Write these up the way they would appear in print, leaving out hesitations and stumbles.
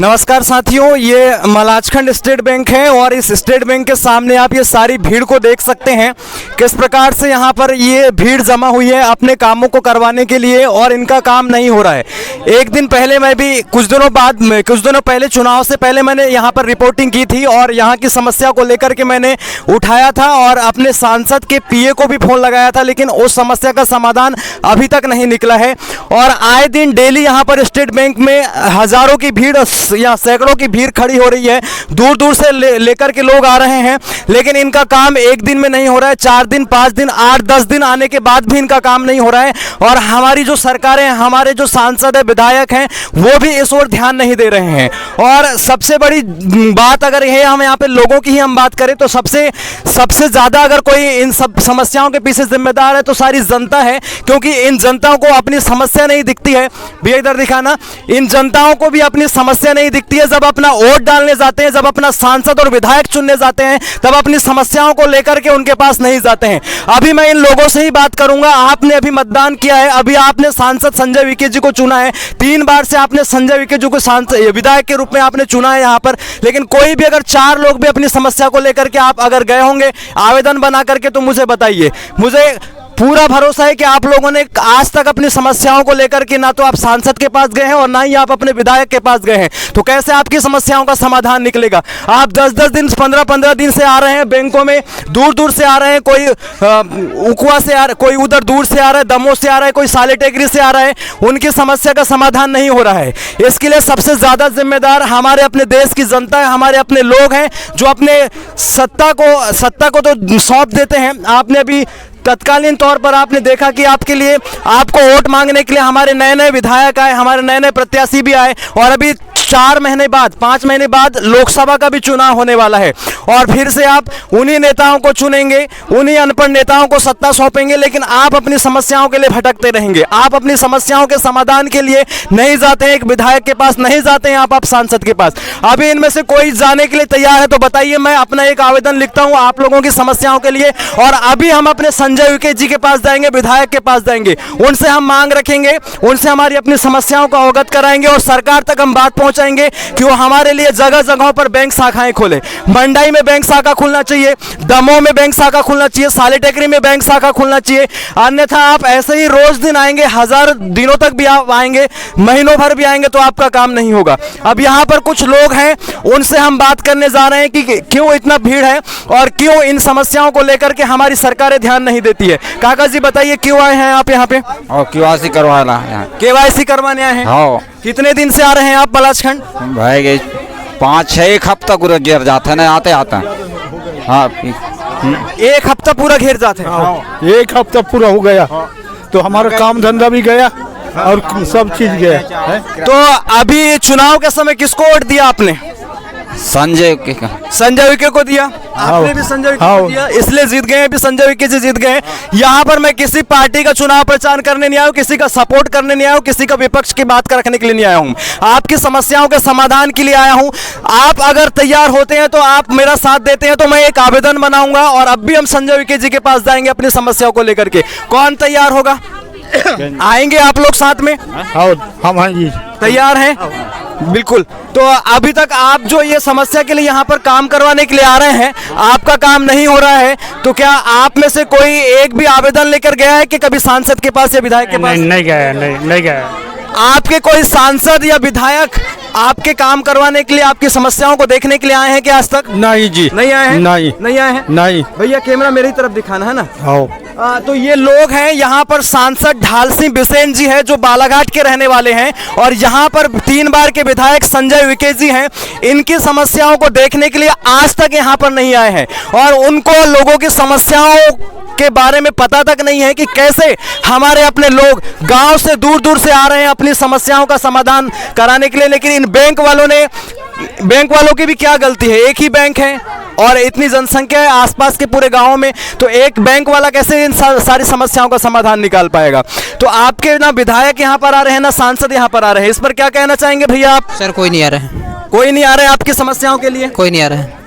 नमस्कार साथियों, ये मलाजखंड स्टेट बैंक है और इस स्टेट बैंक के सामने आप ये सारी भीड़ को देख सकते हैं किस प्रकार से यहाँ पर ये भीड़ जमा हुई है अपने कामों को करवाने के लिए और इनका काम नहीं हो रहा है। एक दिन पहले मैं भी कुछ दिनों पहले चुनाव से पहले मैंने यहाँ पर रिपोर्टिंग की थी और यहाँ की समस्या को लेकर के मैंने उठाया था और अपने सांसद के पीए को भी फ़ोन लगाया था, लेकिन उस समस्या का समाधान अभी तक नहीं निकला है। और आए दिन डेली यहाँ पर स्टेट बैंक में हज़ारों की भीड़ या सैकड़ों की भीड़ खड़ी हो रही है। दूर दूर से लेकर के लोग आ रहे हैं, लेकिन इनका काम एक दिन में नहीं हो रहा है। 4 दिन 5 दिन 8-10 दिन आने के बाद भी इनका काम नहीं हो रहा है। और हमारी जो सरकारें, हमारे जो सांसद है, विधायक हैं, वो भी इस ओर ध्यान नहीं दे रहे हैं। और सबसे बड़ी बात अगर ये हम यहाँ पे लोगों की ही हम बात करें तो सबसे ज़्यादा अगर कोई इन सब समस्याओं के पीछे जिम्मेदार है तो सारी जनता है, क्योंकि इन जनताओं को अपनी समस्या नहीं दिखती है। भैया इधर दिखाना, इन जनताओं को भी अपनी समस्या नहीं दिखती है। जब अपना वोट डालने जाते हैं, जब अपना सांसद और विधायक चुनने जाते हैं, तब अपनी समस्याओं को लेकर के उनके पास नहीं जाते हैं। अभी मैं इन लोगों से ही बात करूंगा। आपने अभी मतदान किया है, अभी आपने सांसद संजय विके जी को चुना है। 3 बार से आपने संजय विके जी को विधायक के रूप में आपने चुना है यहाँ पर, लेकिन कोई भी अगर 4 लोग भी अपनी समस्या को लेकर के आप अगर गए होंगे आवेदन बना करके तो मुझे बताइए। मुझे पूरा भरोसा है कि आप लोगों ने आज तक अपनी समस्याओं को लेकर के ना तो आप सांसद के पास गए हैं और ना ही आप अपने विधायक के पास गए हैं, तो कैसे आपकी समस्याओं का समाधान निकलेगा। आप 10-10 दिन 15-15 दिन से आ रहे हैं बैंकों में, दूर दूर से आ रहे हैं। कोई उकवा से आ रहा है, कोई उधर दूर से आ रहा है, दमोह से आ रहा है, कोई साले टेकरी से आ रहा है। उनकी समस्या का समाधान नहीं हो रहा है। इसके लिए सबसे ज़्यादा जिम्मेदार हमारे अपने देश की जनता है, हमारे अपने लोग हैं जो अपने सत्ता को तो सौंप देते हैं। आपने अभी तत्कालीन तौर पर आपने देखा कि आपके लिए, आपको वोट मांगने के लिए हमारे नए नए विधायक आए, हमारे नए नए प्रत्याशी भी आए और अभी 4 महीने बाद 5 महीने बाद लोकसभा का भी चुनाव होने वाला है। और फिर से आप उन्हीं नेताओं को चुनेंगे, उन्हीं अनपढ़ नेताओं को सत्ता सौंपेंगे, लेकिन आप अपनी समस्याओं के लिए भटकते रहेंगे। आप अपनी समस्याओं के समाधान के लिए नहीं जाते हैं, एक विधायक के पास नहीं जाते हैं, आप सांसद के पास। अभी इनमें से कोई जाने के लिए तैयार है तो बताइए, मैं अपना एक आवेदन लिखता हूँ आप लोगों की समस्याओं के लिए। और अभी हम अपने संजय विके जी के पास जाएंगे, विधायक के पास जाएंगे, उनसे हम मांग रखेंगे, उनसे हमारी अपनी समस्याओं को अवगत कराएंगे और सरकार तक हम बात पहुंचाएंगे कि वो हमारे लिए जगह जगहों पर बैंक शाखाएं खोले। मंडाई में बैंक शाखा खुलना चाहिए, दमोह में बैंक शाखा खुलना चाहिए, साले टेकरी में बैंक शाखा खुलना चाहिए। अन्यथा आप ऐसे ही रोज दिन आएंगे, 1000 दिनों तक भी आप आएंगे, महीनों भर भी आएंगे तो आपका काम नहीं होगा। अब यहाँ पर कुछ लोग हैं, उनसे हम बात करने जा रहे हैं कि क्यों इतना भीड़ है और क्यों इन समस्याओं को लेकर के हमारी सरकारें ध्यान नहीं देती है। काका जी बताइए, क्यों आए हैं आप यहाँ पे? और केवाईसी करवाना है। केवाईसी करवाने आए हैं? हाँ। कितने दिन से आ रहे हैं आप मलाजखंड? भाई गए 5-6 हफ्ता पूरा गिर जाते हैं ना, आते हाँ। 1 हफ्ता पूरा घेर जाते हैं? हाँ। 1 हफ्ता पूरा हो गया तो हमारा काम धंधा भी गया और सब चीज गया। तो अभी चुनाव के समय किसको वोट दिया आपने? संजय विके को दिया। आपने भी संजय विके को दिया, इसलिए जीत गए। भी संजय विके जी जीत गए। यहाँ पर मैं किसी पार्टी का चुनाव प्रचार करने नहीं आया हूँ, किसी का सपोर्ट करने नहीं आया हूँ, किसी का विपक्ष की बात रखने के लिए नहीं आया हूँ। आपकी समस्याओं के समाधान के लिए आया हूँ। आप अगर तैयार होते हैं तो आप मेरा साथ देते हैं तो मैं एक आवेदन बनाऊंगा और अब भी हम संजय विके जी के पास जाएंगे अपनी समस्याओं को लेकर के। कौन तैयार होगा? आएंगे आप लोग साथ में? हम हैं जी, तैयार हैं? बिल्कुल। तो अभी तक आप जो ये समस्या के लिए यहाँ पर काम करवाने के लिए आ रहे हैं, आपका काम नहीं हो रहा है, तो क्या आप में से कोई एक भी आवेदन लेकर गया है कि कभी सांसद के पास या विधायक के पास? नहीं गया, नहीं गया। आपके कोई सांसद या विधायक आपके काम करवाने के लिए, आपकी समस्याओं को देखने के लिए आए हैं कि आज तक? नहीं जी, नहीं आए हैं। नहीं आए हैं। नहीं भैया, कैमरा मेरी तरफ दिखाना है ना। हाँ। तो ये लोग हैं यहाँ पर, सांसद ढाल सिंह बिसेन जी हैं जो बालाघाट के रहने वाले हैं और यहाँ पर 3 बार के विधायक संजय विके जी हैं। इनकी समस्याओं को देखने के लिए आज तक यहाँ पर नहीं आए हैं और उनको लोगों की समस्याओं के बारे में पता तक नहीं है कि कैसे हमारे अपने लोग गांव से दूर दूर से आ रहे हैं अपनी समस्याओं का समाधान कराने के लिए। लेकिन इन बैंक वालों की भी क्या गलती है? एक ही बैंक है और इतनी जनसंख्या है आसपास के पूरे गांवों में, तो एक बैंक वाला कैसे इन सारी समस्याओं का समाधान निकाल पाएगा? तो आपके ना विधायक यहाँ पर आ रहे हैं, ना सांसद यहाँ पर आ रहे हैं, इस पर क्या कहना चाहेंगे भैया आप? सर कोई नहीं आ रहा है। कोई नहीं आ रहे आपकी समस्याओं के लिए? कोई नहीं आ रहा है।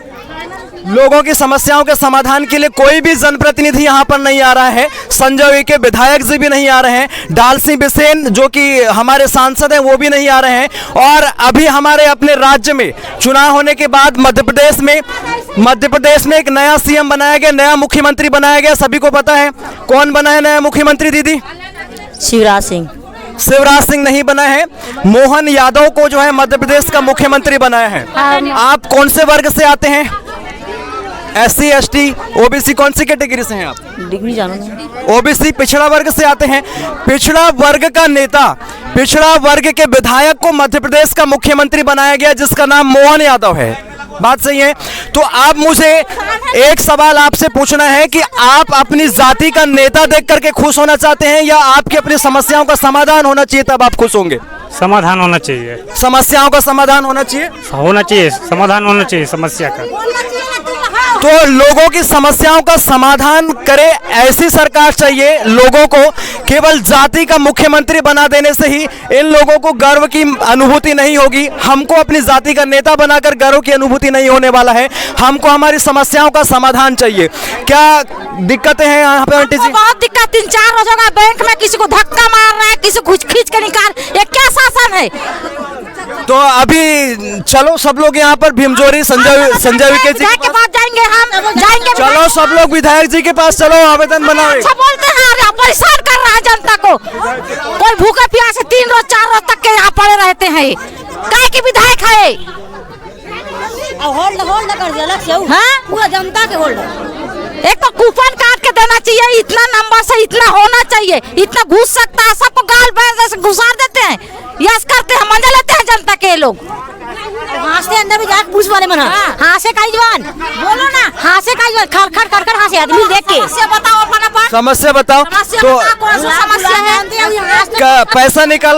लोगों की समस्याओं के समाधान के लिए कोई भी जनप्रतिनिधि यहाँ पर नहीं आ रहा है। संजय उइके विधायक जी भी नहीं आ रहे हैं, डाल सिंह बिसेन जो कि हमारे सांसद हैं वो भी नहीं आ रहे हैं। और अभी हमारे अपने राज्य में चुनाव होने के बाद मध्य प्रदेश में एक नया सीएम बनाया गया, नया मुख्यमंत्री बनाया गया। सभी को पता है कौन बना है नया मुख्यमंत्री दीदी? शिवराज सिंह नहीं बना है, मोहन यादव को जो है मध्य प्रदेश का मुख्यमंत्री बनाया है। आप कौन से वर्ग से आते हैं? SC ST OBC कौन सी कैटेगरी से हैं आप? डिग्री जानो। OBC पिछड़ा वर्ग से आते हैं। पिछड़ा वर्ग का नेता, पिछड़ा वर्ग के विधायक को मध्य प्रदेश का मुख्यमंत्री बनाया गया जिसका नाम मोहन यादव है। बात सही है? तो आप मुझे एक सवाल आपसे पूछना है कि आप अपनी जाति का नेता देख करके खुश होना चाहते हैं या आपकी अपनी समस्याओं का समाधान होना चाहिए तब आप खुश होंगे? समाधान होना चाहिए, समस्याओं का समाधान होना चाहिए, समाधान होना चाहिए समस्या का। तो लोगों की समस्याओं का समाधान करे ऐसी सरकार चाहिए। लोगों को केवल जाति का मुख्यमंत्री बना देने से ही इन लोगों को गर्व की अनुभूति नहीं होगी। हमको अपनी जाति का नेता बनाकर गर्व की अनुभूति नहीं होने वाला है। हमको हमारी समस्याओं का समाधान चाहिए। क्या दिक्कतें हैं यहाँ पे आंटी जी? बहुत दिक्कत, 3-4 रोज होगा बैंक में किसी को धक्का मार रहा है, किसी को खींच के निकाल, ये क्या शासन है? तो अभी चलो सब लोग यहाँ पर भीमजोरी संजय उइके जी के पास जाएंगे, हम जाएंगे। चलो सब लोग विधायक जी के पास चलो, आवेदन बनाओ। अच्छा बोलते हैं, परेशान कर रहा है जनता को। कोई भूखे प्यासे 3 रोज 4 रोज तक के यहाँ पड़े रहते हैं। काय के विधायक है? होल्ड कर दिया, पूरा जनता के होल्ड। एक तो कूपन काट के देना चाहिए, इतना नंबर से इतना होना चाहिए, इतना घुस सकता है, सबको गाल बैल से घुसार देते हैं, यस करते हैं, मजा लेते हैं जनता के लोग। हांसे अंदर भी जाके पुलिस वाले मना हांसे का जवान बोलो ना, हांसे का जवान खर खर हांसे आदमी देख के समस्या बताओ, अपना समस्या बताओ। तो समस्या है,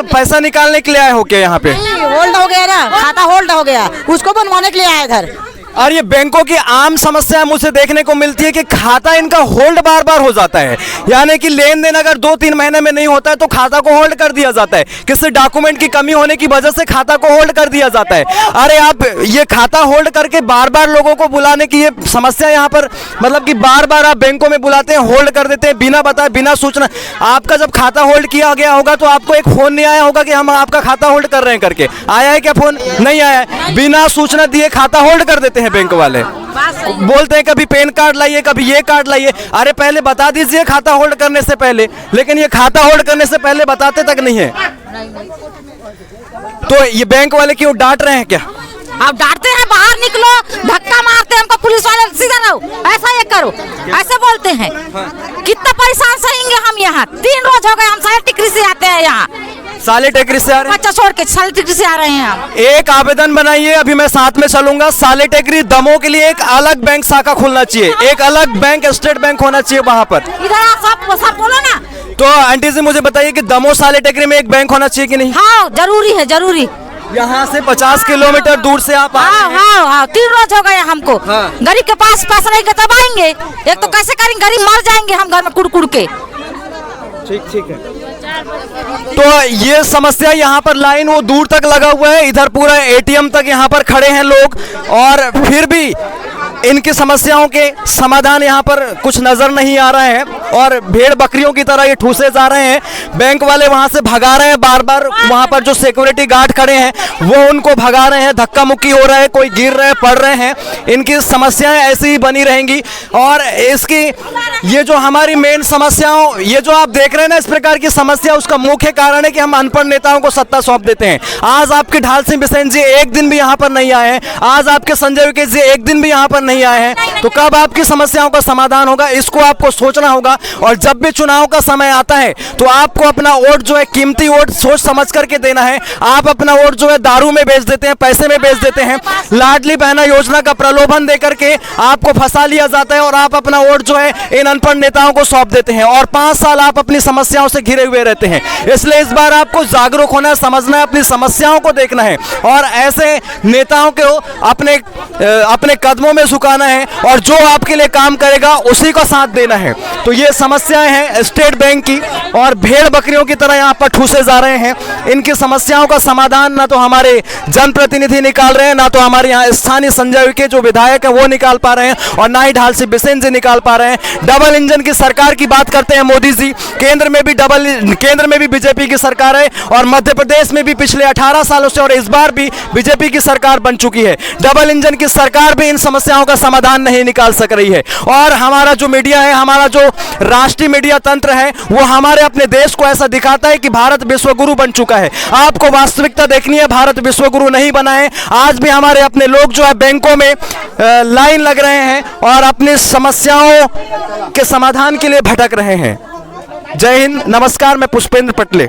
पैसा निकालने के लिए आए हो क्या यहाँ पे? होल्ड हो गया ना, खाता होल्ड हो गया, उसको बनवाने के लिए आए इधर। और ये बैंकों की आम समस्या मुझे देखने को मिलती है कि खाता इनका होल्ड बार बार हो जाता है। यानी कि लेन देन अगर 2-3 महीने में नहीं होता है तो खाता को होल्ड कर दिया जाता है। किसी डॉक्यूमेंट की कमी होने की वजह से खाता को होल्ड कर दिया जाता है। अरे आप ये खाता होल्ड करके बार बार लोगों को बुलाने की ये समस्या यहाँ पर, मतलब कि बार बार आप बैंकों में बुलाते हैं, होल्ड कर देते हैं बिना बताए, बिना सूचना। आपका जब खाता होल्ड किया गया होगा तो आपको एक फोन नहीं आया होगा कि हम आपका खाता होल्ड कर रहे हैं करके? आया है क्या फोन? नहीं आया है। बिना सूचना दिए खाता होल्ड कर देते हैं बैंक वाले। बोलते हैं कभी पैन कार्ड लाइए, कभी ये कार्ड लाइए। अरे पहले बता दीजिए खाता होल्ड करने से पहले, लेकिन ये खाता होल्ड करने से पहले बताते तक नहीं है। तो ये बैंक वाले क्यों डांट रहे हैं क्या? आप डांटते हैं, बाहर निकलो, धक्का मारते हैं हमको पुलिस वाले, सीधा रहो, ऐसा ये करो, ऐसे बोलते हैं। कितना परेशान सहेंगे हम यहाँ? 3 रोज हो गए, हम साले टिकरी से आते हैं यहाँ, साले टेकरी से आ रहे हैं, बच्चा छोड़ के साले टिकरी से आ रहे हैं हम। एक आवेदन बनाइए, अभी मैं साथ में चलूंगा। साले टेकरी दमों के लिए एक अलग बैंक शाखा खुलना चाहिए, एक अलग बैंक, स्टेट बैंक होना चाहिए वहां पर। इधर आप सब बोलो ना। तो आंटी जी मुझे बताइए कि दमों साले टेकरी में एक बैंक होना चाहिए कि नहीं? हाँ जरूरी है, जरूरी। यहाँ से 50 किलोमीटर दूर से आप हाँ 3 रोज हो गए हमको। हाँ। गरीब के पास पैसा नहीं तब आएंगे, एक तो कैसे करेंगे, गरीब मर जाएंगे हम घर में कुड़ के। ठीक है। तो ये समस्या यहाँ पर लाइन वो दूर तक लगा हुआ है, इधर पूरा ATM तक यहाँ पर खड़े हैं लोग, और फिर भी इनकी समस्याओं के समाधान यहाँ पर कुछ नजर नहीं आ रहे हैं और भेड़ बकरियों की तरह ये ठूसे जा रहे हैं। बैंक वाले वहाँ से भगा रहे हैं, बार बार वहाँ पर जो सिक्योरिटी गार्ड खड़े हैं वो उनको भगा रहे हैं, धक्का मुक्की हो रहा है, कोई गिर रहे, पड़ रहे हैं। इनकी समस्याएं ऐसी ही बनी रहेंगी। और इसकी ये जो हमारी मेन समस्याओं, ये जो आप देख रहे हैं ना इस प्रकार की समस्या, उसका मुख्य कारण है कि हम अनपढ़ नेताओं को सत्ता सौंप देते हैं। आज आपके ढाल सिंह बिसेन जी एक दिन भी यहाँ पर नहीं आए हैं, आज आपके संजय उइके जी एक दिन भी यहाँ पर नहीं आए हैं, तो कब आपकी समस्याओं का समाधान होगा? इसको आपको सोचना होगा। और जब भी चुनाव का समय आता है तो आपको अपना वोट जो है, कीमती वोट, सोच समझ करके देना है। आप अपना वोट जो है दारू में बेच देते हैं, पैसे में बेच देते हैं, लाडली बहना योजना का प्रलोभन देकर के आपको फंसा लिया जाता है और आप अपना वोट जो है इन अनपढ़ नेताओं को सौंप देते हैं और 5 साल आप अपनी समस्याओं से घिरे हुए रहते हैं। इसलिए इस बार आपको जागरूक होना है, समझना है, अपनी समस्याओं को देखना है और ऐसे नेताओं को अपने कदमों में चुकाना है और जो आपके लिए काम करेगा उसी का साथ देना है। तो ये समस्याएं हैं स्टेट बैंक की और भेड़ बकरियों की तरह यहाँ पर ठूसे जा रहे हैं। इनकी समस्याओं का समाधान ना तो हमारे जनप्रतिनिधि निकाल रहे हैं, ना तो हमारे यहाँ स्थानीय संजय के जो विधायक हैं वो निकाल पा रहे हैं और ना ही ढाल से बिसेन से निकाल पा रहे हैं। डबल इंजन की सरकार की बात करते हैं मोदी जी। केंद्र में भी बीजेपी की सरकार है और मध्य प्रदेश में भी पिछले 18 सालों से और इस बार भी बीजेपी की सरकार बन चुकी है। डबल इंजन की सरकार भी इन समस्याओं का समाधान नहीं निकाल सक रही है। और हमारा जो मीडिया है, हमारा जो राष्ट्रीय मीडिया तंत्र है, वो हमारे अपने देश को ऐसा दिखाता है कि भारत विश्वगुरु बन चुका है। आपको वास्तविकता देखनी है, भारत विश्वगुरु नहीं बना है। आज भी हमारे अपने लोग जो है बैंकों में लाइन लग रहे हैं और अपनी समस्याओं के समाधान के लिए भटक रहे हैं। जय हिंद, नमस्कार। मैं पुष्पेंद्र पटले।